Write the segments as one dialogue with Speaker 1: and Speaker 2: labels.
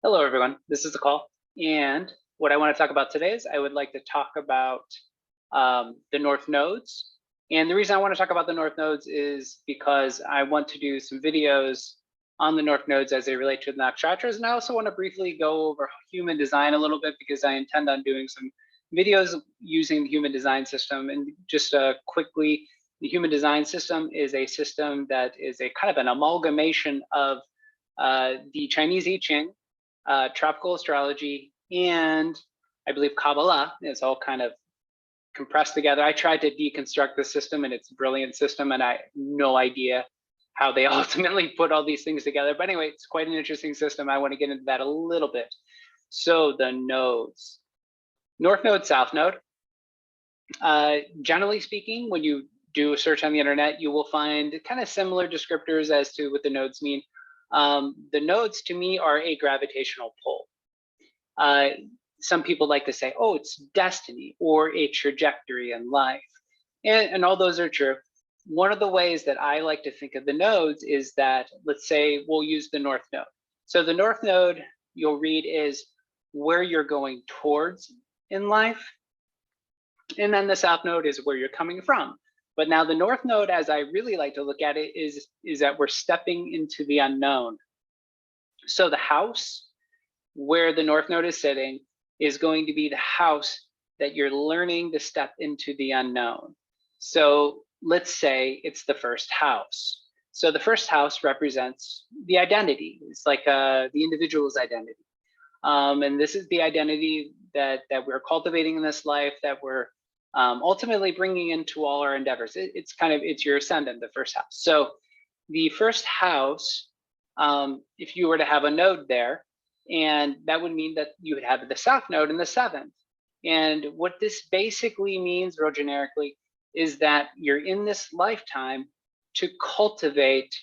Speaker 1: Hello, everyone. This is the call. And what I want to talk about today is I would like to talk about the North Nodes. And the reason I want to talk about the North Nodes is because I want to do some videos on the North Nodes as they relate to the nakshatras. And I also want to briefly go over human design a little bit because I intend on doing some videos using the human design system. And just quickly, the human design system is a system that is a kind of an amalgamation of the Chinese I Ching, tropical astrology, and I believe Kabbalah. Is all kind of compressed together. I tried to deconstruct the system, and it's a brilliant system, and I have no idea how they ultimately put all these things together. But anyway, it's quite an interesting system. I want to get into that a little bit. So the nodes, North Node, South Node. Generally speaking, when you do a search on the internet, you will find kind of similar descriptors as to what the nodes mean. The nodes to me are a gravitational pull. Some people like to say, oh, it's destiny or a trajectory in life. And all those are true. One of the ways that I like to think of the nodes is that, let's say we'll use the North Node. So the North Node you'll read is where you're going towards in life. And then the South Node is where you're coming from. But now the North Node, as I really like to look at it, is that we're stepping into the unknown. So the house where the North Node is sitting is going to be the house that you're learning to step into the unknown. So let's say it's the first house. So the first house represents the identity. It's like the individual's identity. And this is the identity that we're cultivating in this life, that we're ultimately bringing into all our endeavors. It's your ascendant, the first house. So the first house, if you were to have a node there, and that would mean that you would have the South Node in the seventh. And what this basically means, real generically, is that you're in this lifetime to cultivate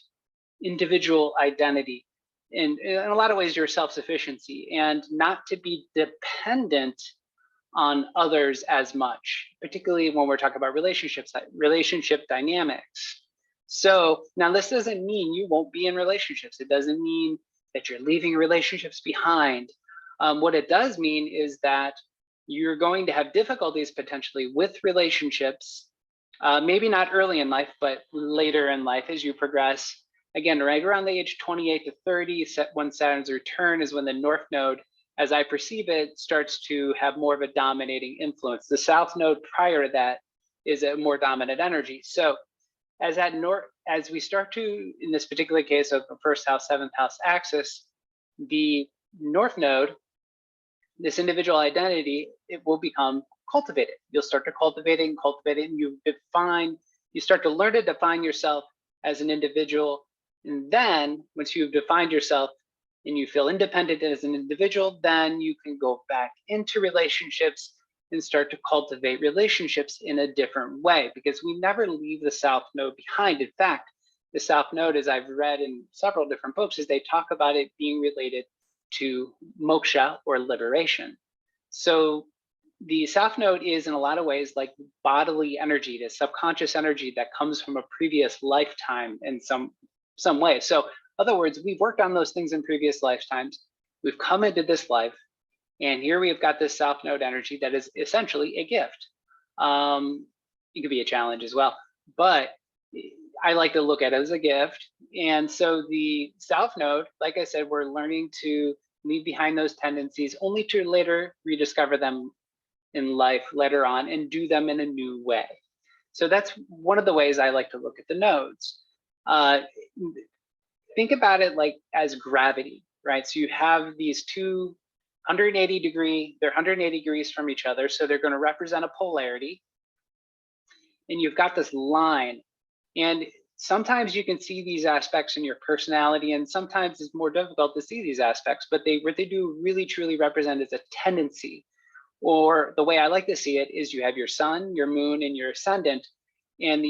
Speaker 1: individual identity. In a lot of ways, your self-sufficiency, and not to be dependent on others as much, particularly when we're talking about relationships, relationship dynamics. So now this doesn't mean you won't be in relationships. It doesn't mean that you're leaving relationships behind. What it does mean is that you're going to have difficulties potentially with relationships, maybe not early in life, but later in life as you progress. Again, right around the age 28 to 30, when Saturn's return is when the North Node, as I perceive it, starts to have more of a dominating influence. The South Node prior to that is a more dominant energy. So as we start to, in this particular case of the first house, seventh house axis, the North Node, this individual identity, it will become cultivated. You'll start to cultivate it, and you start to learn to define yourself as an individual. And then once you've defined yourself and you feel independent as an individual, then you can go back into relationships and start to cultivate relationships in a different way, because we never leave the South Node behind. In fact, the South Node, as I've read in several different books, is they talk about it being related to moksha or liberation. So the South Node is in a lot of ways like bodily energy, the subconscious energy that comes from a previous lifetime in some way. So in other words, we've worked on those things in previous lifetimes. We've come into this life, and here we've got this South Node energy that is essentially a gift. It could be a challenge as well, but I like to look at it as a gift. And so the South Node, like I said, we're learning to leave behind those tendencies only to later rediscover them in life later on and do them in a new way. So that's one of the ways I like to look at the nodes. Think about it like as gravity, right? So you have these two 180 degree, they're 180 degrees from each other. So they're going to represent a polarity. And you've got this line. And sometimes you can see these aspects in your personality, and sometimes it's more difficult to see these aspects, but what they do really truly represent is a tendency. Or the way I like to see it is you have your sun, your moon, and your ascendant, and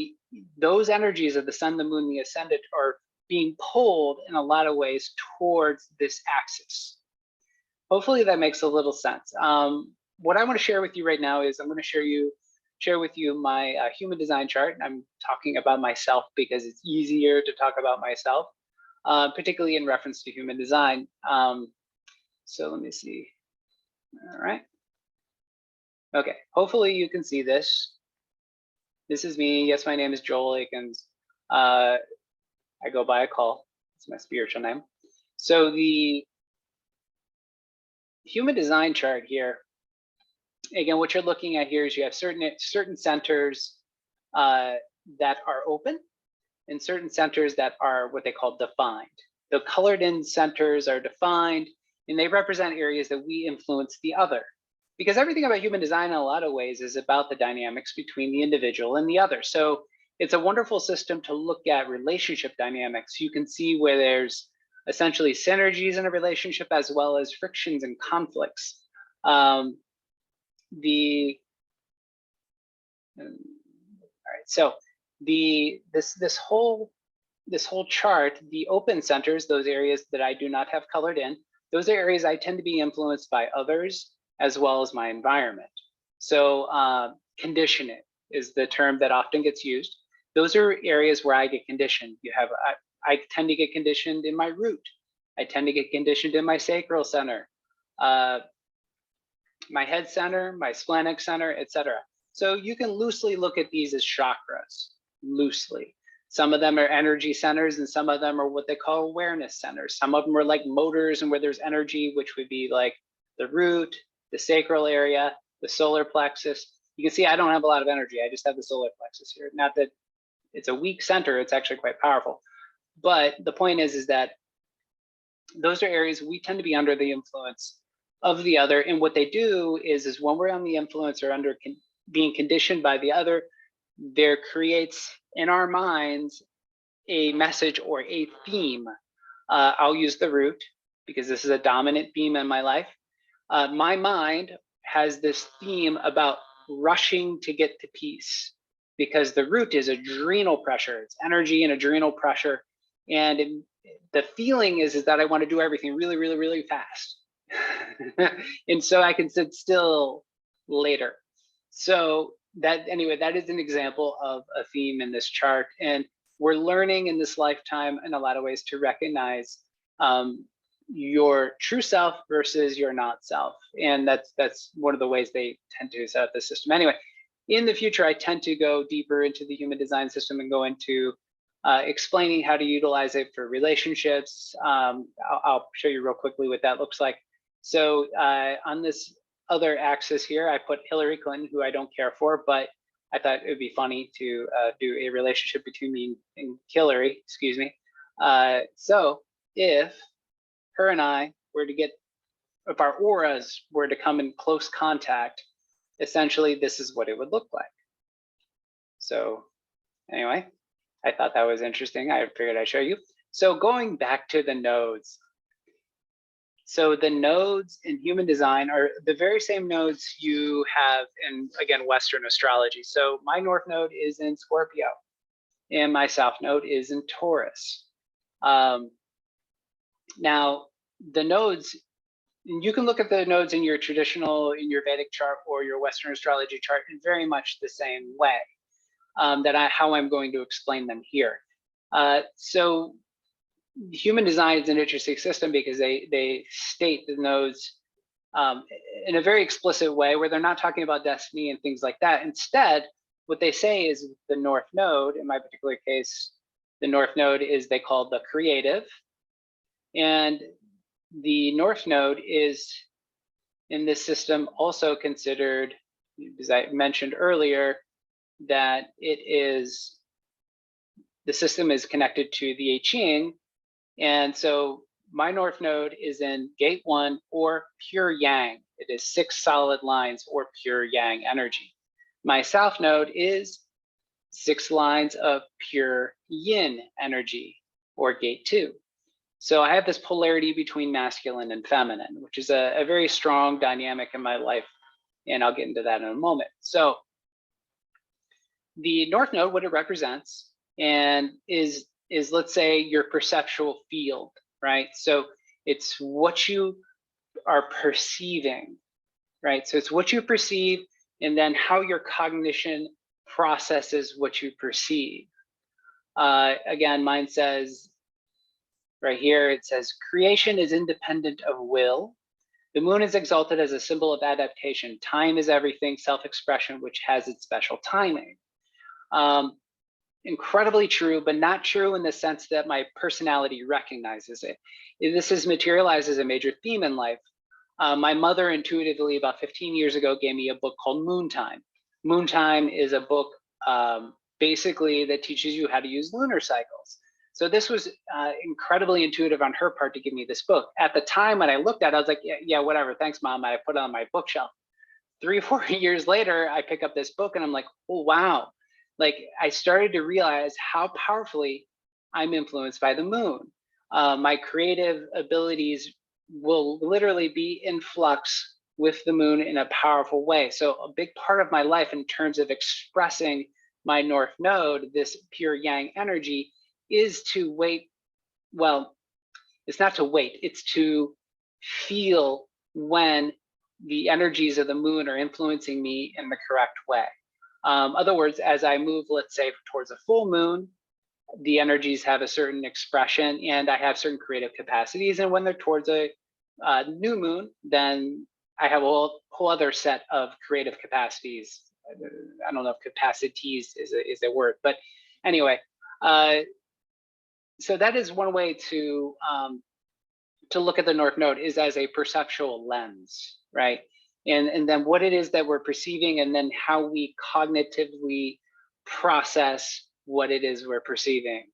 Speaker 1: those energies of the sun, the moon, the ascendant are being pulled in a lot of ways towards this axis. Hopefully that makes a little sense. What I want to share with you right now is I'm going to share with you my human design chart. I'm talking about myself because it's easier to talk about myself, particularly in reference to human design. So let me see. All right. Okay, hopefully you can see this. This is me. Yes, my name is Joel Akins. I go by a call. It's my spiritual name. So the human design chart here, again, what you're looking at here is you have certain centers that are open and certain centers that are what they call defined. The colored in centers are defined and they represent areas that we influence the other. Because everything about human design in a lot of ways is about the dynamics between the individual and the other. So it's a wonderful system to look at relationship dynamics. You can see where there's essentially synergies in a relationship as well as frictions and conflicts. All right, so this whole chart, the open centers, those areas that I do not have colored in, those are areas I tend to be influenced by others as well as my environment. So conditioning is the term that often gets used. Those are areas where I get conditioned. I tend to get conditioned in my root. I tend to get conditioned in my sacral center, my head center, my splenic center, etc. So you can loosely look at these as chakras, loosely. Some of them are energy centers and some of them are what they call awareness centers. Some of them are like motors and where there's energy, which would be like the root, the sacral area, the solar plexus. You can see I don't have a lot of energy. I just have the solar plexus here. Not that it's a weak center, it's actually quite powerful. But the point is that those are areas we tend to be under the influence of the other. And what they do is when we're on the influence or under being conditioned by the other, there creates in our minds a message or a theme. I'll use the root because this is a dominant theme in my life. My mind has this theme about rushing to get to peace because the root is adrenal pressure. It's energy and adrenal pressure. And the feeling is that I want to do everything really, really, really fast. And so I can sit still later. So that is an example of a theme in this chart. And we're learning in this lifetime in a lot of ways to recognize your true self versus your not self. And that's one of the ways they tend to set up the system. Anyway, in the future, I tend to go deeper into the human design system and go into explaining how to utilize it for relationships. I'll show you real quickly what that looks like. So on this other axis here, I put Hillary Clinton, who I don't care for, but I thought it would be funny to do a relationship between me and Hillary, excuse me. So if her and I were to if our auras were to come in close contact, essentially this is what it would look like. So anyway, I thought that was interesting. I figured I'd show you. So going back to the nodes. So the nodes in human design are the very same nodes you have in, again, Western astrology. So my north node is in Scorpio and my south node is in Taurus. Now the nodes, you can look at the nodes in your Vedic chart or your Western astrology chart in very much the same way how I'm going to explain them here. So human design is an interesting system because they state the nodes in a very explicit way where they're not talking about destiny and things like that. Instead, what they say is the north node, in my particular case, the north node is they call the creative. And the north node is in this system also considered, as I mentioned earlier, that the system is connected to the I Ching. And so my north node is in gate 1 or pure yang. It is 6 solid lines or pure yang energy. My south node is 6 lines of pure yin energy or gate 2. So I have this polarity between masculine and feminine, which is a very strong dynamic in my life. And I'll get into that in a moment. So the north node, what it represents and is let's say your perceptual field, right? So it's what you are perceiving, right? So it's what you perceive and then how your cognition processes what you perceive. Again, mine says right here, it says creation is independent of will The moon is exalted as a symbol of adaptation. Time is everything, self-expression, which has its special timing. Incredibly true, but not true in the sense that my personality recognizes it. This is materialized as a major theme in life. My mother intuitively about 15 years ago gave me a book called Moon Time. Moon Time is a book basically that teaches you how to use lunar cycles. So this was incredibly intuitive on her part to give me this book. At the time when I looked at it, I was like, yeah, whatever, thanks, Mom. I put it on my bookshelf. 3 or 4 years later, I pick up this book and I'm like, oh, wow. Like I started to realize how powerfully I'm influenced by the moon. My creative abilities will literally be in flux with the moon in a powerful way. So a big part of my life in terms of expressing my North Node, this pure Yang energy, is to wait. Well, it's not to wait, it's to feel when the energies of the moon are influencing me in the correct way. Other words, as I move, let's say, towards a full moon, the energies have a certain expression and I have certain creative capacities. And when they're towards a new moon, then I have a whole other set of creative capacities. I don't know if capacities is a word, but anyway, so that is one way to look at the North Node, is as a perceptual lens, right? And then what it is that we're perceiving, and then how we cognitively process what it is we're perceiving.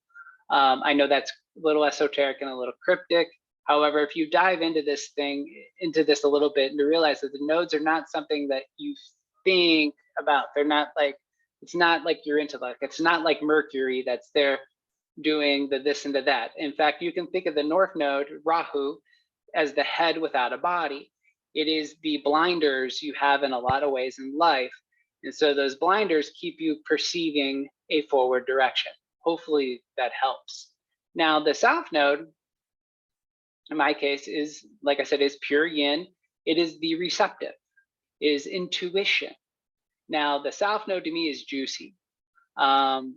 Speaker 1: I know that's a little esoteric and a little cryptic. However, if you dive into this a little bit, and to realize that the nodes are not something that you think about. They're not like, it's not like your intellect. It's not like Mercury that's there doing the this and the that. In fact, you can think of the North Node, Rahu, as the head without a body. It is the blinders you have in a lot of ways in life. And so those blinders keep you perceiving a forward direction. Hopefully that helps. Now, the South Node, in my case, is, like I said, is pure yin. It is the receptive, is intuition. Now, the South Node to me is juicy. I've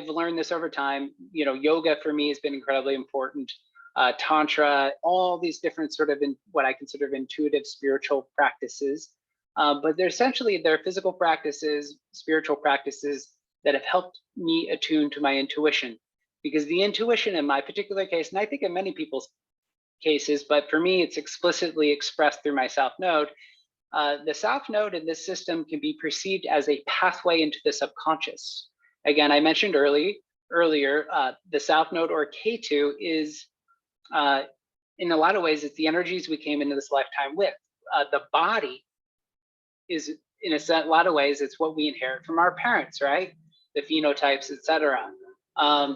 Speaker 1: learned this over time. You know, yoga for me has been incredibly important. Tantra, all these different sort of what I consider intuitive spiritual practices. But they're physical practices, spiritual practices that have helped me attune to my intuition. Because the intuition in my particular case, and I think in many people's cases, but for me, it's explicitly expressed through my South Node. The South Node in this system can be perceived as a pathway into the subconscious. Again, I mentioned earlier, the South Node, or Ketu, is, in a lot of ways, it's the energies we came into this lifetime with. The body is, in a lot of ways, it's what we inherit from our parents, right? The phenotypes, etc.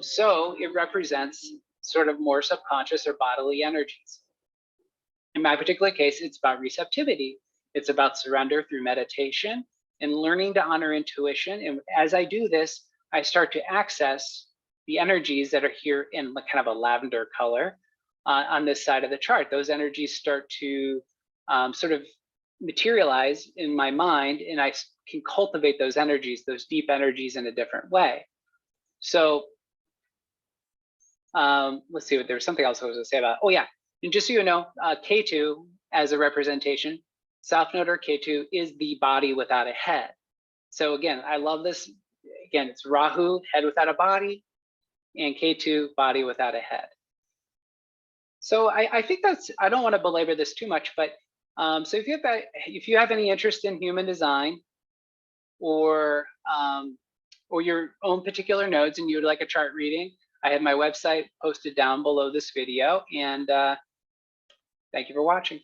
Speaker 1: So it represents sort of more subconscious or bodily energies. In my particular case, it's about receptivity. It's about surrender through meditation and learning to honor intuition. And as I do this, I start to access the energies that are here in kind of a lavender color on this side of the chart. Those energies start to sort of materialize in my mind, and I can cultivate those energies, those deep energies, in a different way. So let's see, there was something else I was going to say about. Oh yeah, and just so you know, Ketu as a representation, South Node or Ketu, is the body without a head. So again, I love this. Again, it's Rahu, head without a body, and Ketu, body without a head. So I think that's, I don't want to belabor this too much, but so if you have any interest in human design, or your own particular nodes, and you would like a chart reading, I have my website posted down below this video, and thank you for watching.